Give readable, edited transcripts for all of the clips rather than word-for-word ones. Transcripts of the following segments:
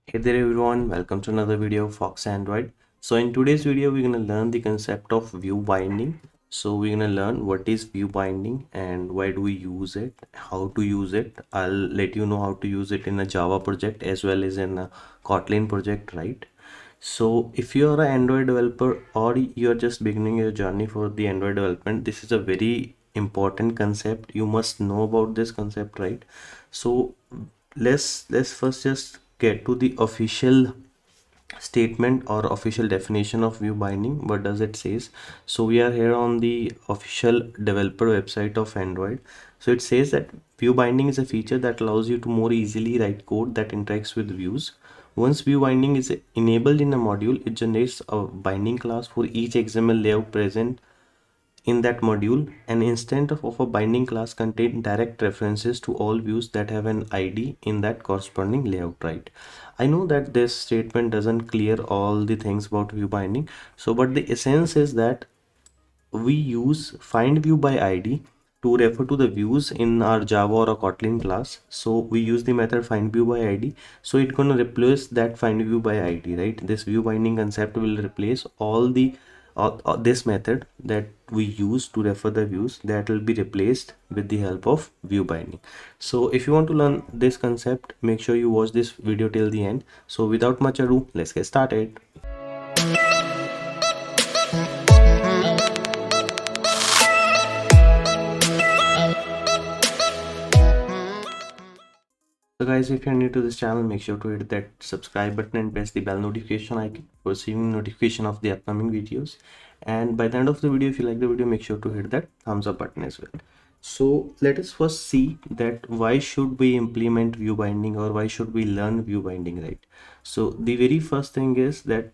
Hey there everyone, welcome to another video of Fox Android. So in today's video, we're going to learn the concept of view binding. So we're going to learn what is view binding and why do we use it, how to use it. I'll let you know how to use it in a Java project as well as in a Kotlin project, right? So if you are an Android developer or you're just beginning your journey for the Android development, this is a very important concept. You must know about this concept, right? So let's first just get to the official statement or official definition of view binding. What does it says? So we are here on the official developer website of Android. So it says that view binding is a feature that allows you to more easily write code that interacts with views. Once view binding is enabled in a module, it generates a binding class for each XML layout present in that module. An instance of a binding class contains direct references to all views that have an ID in that corresponding layout, right? I know that this statement doesn't clear all the things about view binding. So, but the essence is that we use find view by ID to refer to the views in our Java or a Kotlin class. So we use the method find view by ID. So it's gonna replace that find view by ID, right? This view binding concept will replace all the this method that we use to refer the views, that will be replaced with the help of view binding. So if you want to learn this concept, make sure you watch this video till the end. So without much ado, let's get started. So guys, if you're new to this channel, make sure to hit that subscribe button and press the bell notification icon for receiving notification of the upcoming videos. And by the end of the video, if you like the video, make sure to hit that thumbs up button as well. So let us first see that why should we implement view binding or why should we learn view binding, right? So the very first thing is that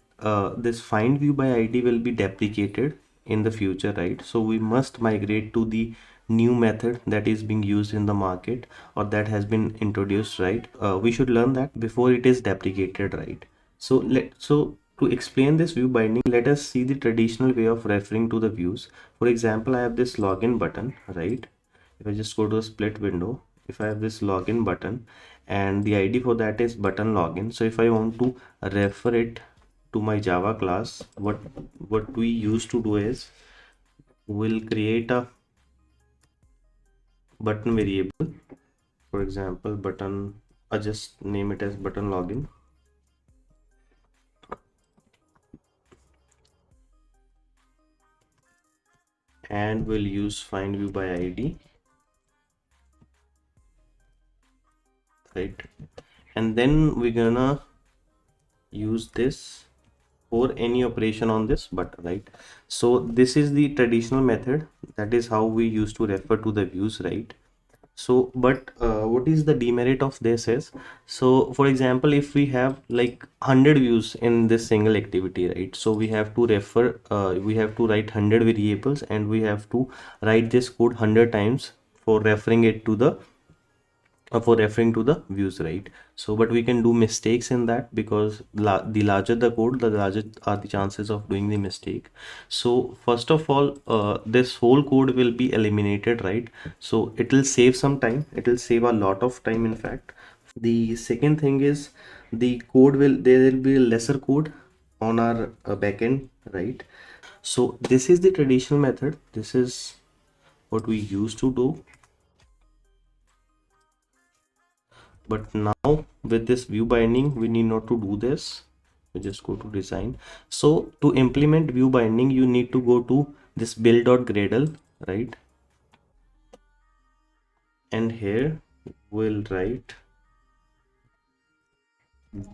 this find view by ID will be deprecated in the future, right? So we must migrate to the new method that is being used in the market or that has been introduced, right? We should learn that before it is deprecated, right? So to explain this view binding, let us see the traditional way of referring to the views. For example, I have this login button, right? If I just go to a split window, if I have this login button and the ID for that is button login. So if I want to refer it to my Java class, what we used to do is we'll create a button variable. For example, button, I just name it as button login. And we'll use find view by ID, right? And then we're gonna use this for any operation on this button, right? So this is the traditional method. That is how we used to refer to the views, right? So but what is the demerit of this is, so for example, if we have like 100 views in this single activity, right? So we have to refer we have to write 100 variables and we have to write this code 100 times for referring it to the for referring to the views, right? So but we can do mistakes in that because the larger the code, the larger are the chances of doing the mistake. So first of all, this whole code will be eliminated, right? So it will save some time, it will save a lot of time, in fact. The second thing is the code will, there will be lesser code on our backend, right? So this is the traditional method, this is what we used to do. But now with this view binding, we need not to do this. We just go to design. So to implement view binding, you need to go to this build.gradle, right? And here we'll write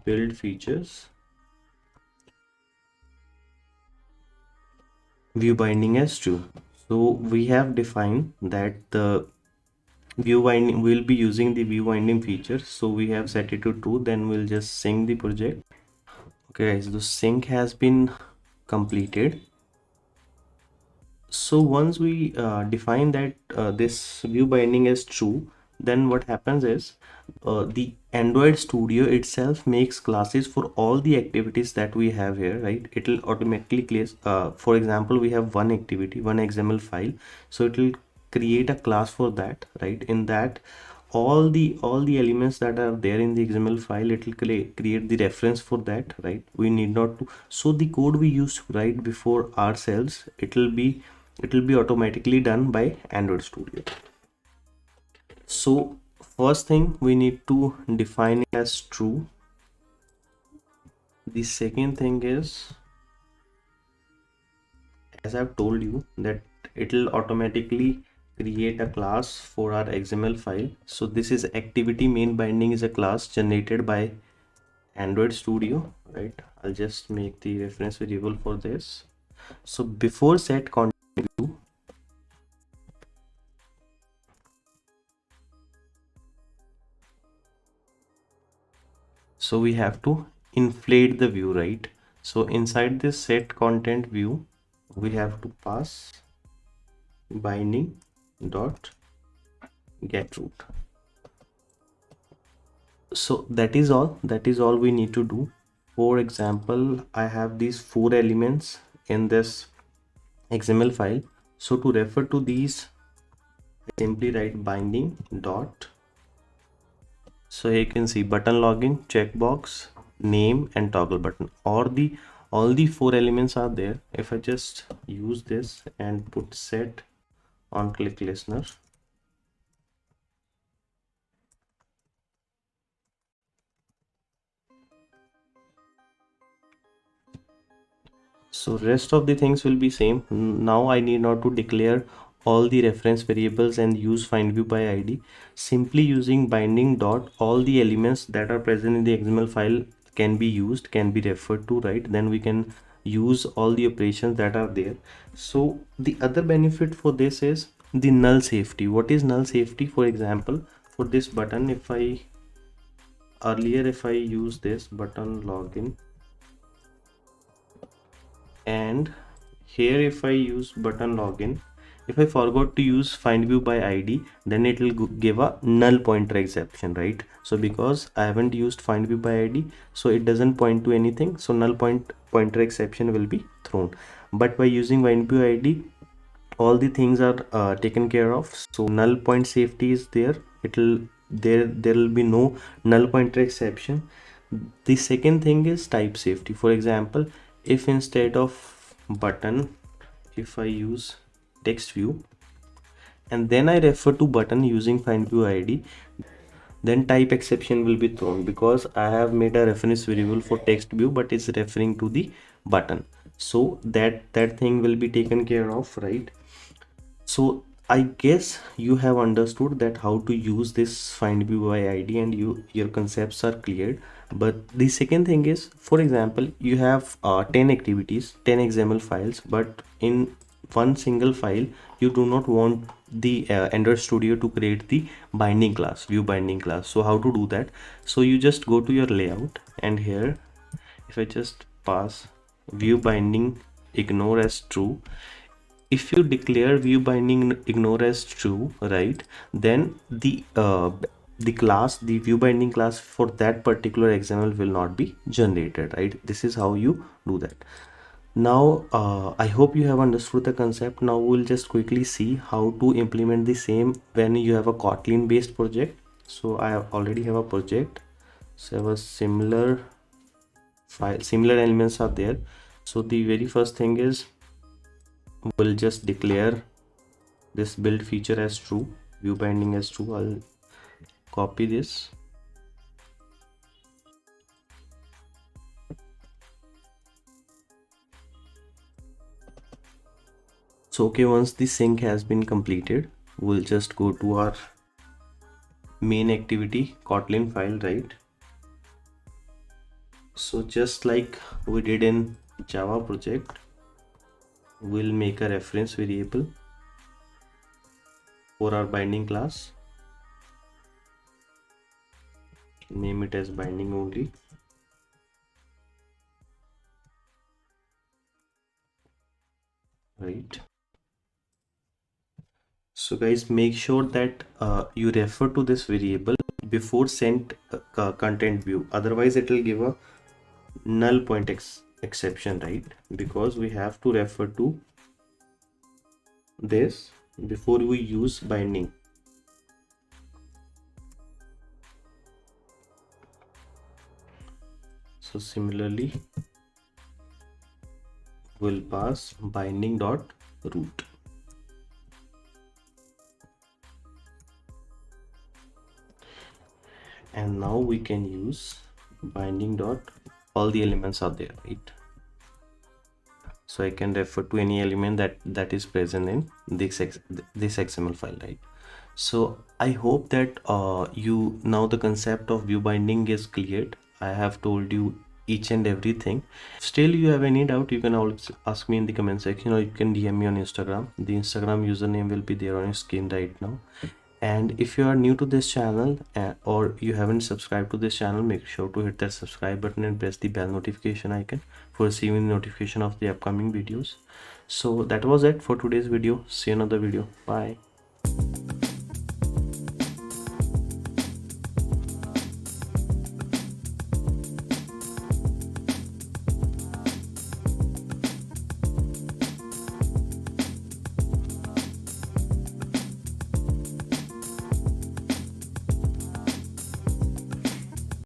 build features view binding as true. So we have defined that the view binding will be using the view binding feature. So we have set it to true. Then we'll just sync the project. Okay guys, the sync has been completed. So once we define that this view binding is true, then what happens is the Android Studio itself makes classes for all the activities that we have here, right? It will automatically place, for example, we have one activity, one XML file. So it will create a class for that, right? In that, all the elements that are there in the XML file, it will create the reference for that, right? We need not to. So the code we used to write before ourselves, it will be automatically done by Android Studio. So first thing, we need to define it as true. The second thing is, as I've told you, that it will automatically create a class for our XML file. So this is activity main binding is a class generated by Android Studio, right? I'll just make the reference variable for this. So before set content view, so we have to inflate the view, right? So inside this set content view, we have to pass binding dot get root. So that is all we need to do. For example, I have these 4 elements in this XML file. So to refer to these, I simply write binding dot. So here you can see button login, checkbox, name, and toggle button. All the 4 elements are there. If I just use this and put set on click listener, so rest of the things will be same. Now I need not to declare all the reference variables and use find view by id. Simply using binding dot, all the elements that are present in the XML file can be used, can be referred to, right? Then we can use all the operations that are there. So the other benefit for this is the null safety. What is null safety? For example, for this button, if I use this button login, and here if I use button login, if I forgot to use find view by id, then it will give a null pointer exception, right? So because I haven't used find view by id, so it doesn't point to anything, so null pointer exception will be thrown. But by using find view id, all the things are taken care of. So null point safety is there. There will be no null pointer exception. The second thing is type safety. For example, if instead of button, if I use text view and then I refer to button using find view id, then type exception will be thrown because I have made a reference variable for text view, but it's referring to the button. So that thing will be taken care of, right? So I guess you have understood that how to use this find view by id, and your concepts are cleared. But the second thing is, for example, you have 10 activities, 10 XML files, but in one single file you do not want the Android Studio to create the binding class, view binding class. So how to do that? So you just go to your layout, and here if I just pass view binding ignore as true, if you declare view binding ignore as true, right, then the view binding class for that particular XML will not be generated, right? This is how you do that. Now I hope you have understood the concept. Now we'll just quickly see how to implement the same when you have a Kotlin based project. So I already have a project, so I have a similar file, similar elements are there. So the very first thing is, we'll just declare this build feature as true, view binding as true. I'll copy this, so okay, once the sync has been completed, we'll just go to our main activity Kotlin file, right? So just like we did in Java project, we'll make a reference variable for our binding class, name it as binding only, right? So guys, make sure that you refer to this variable before send content view, otherwise it will give a null point exception, right? Because we have to refer to this before we use binding. So similarly we'll pass binding dot root. And now we can use binding dot, all the elements are there, right? So I can refer to any element that is present in this XML file, right? So I hope that you now the concept of view binding is cleared. I have told you each and everything. Still you have any doubt, you can always ask me in the comment section, or you can DM me on Instagram. The Instagram username will be there on your screen right now. And if you are new to this channel or you haven't subscribed to this channel, make sure to hit that subscribe button and press the bell notification icon for receiving the notification of the upcoming videos. So that was it for today's video. See you in another video. Bye.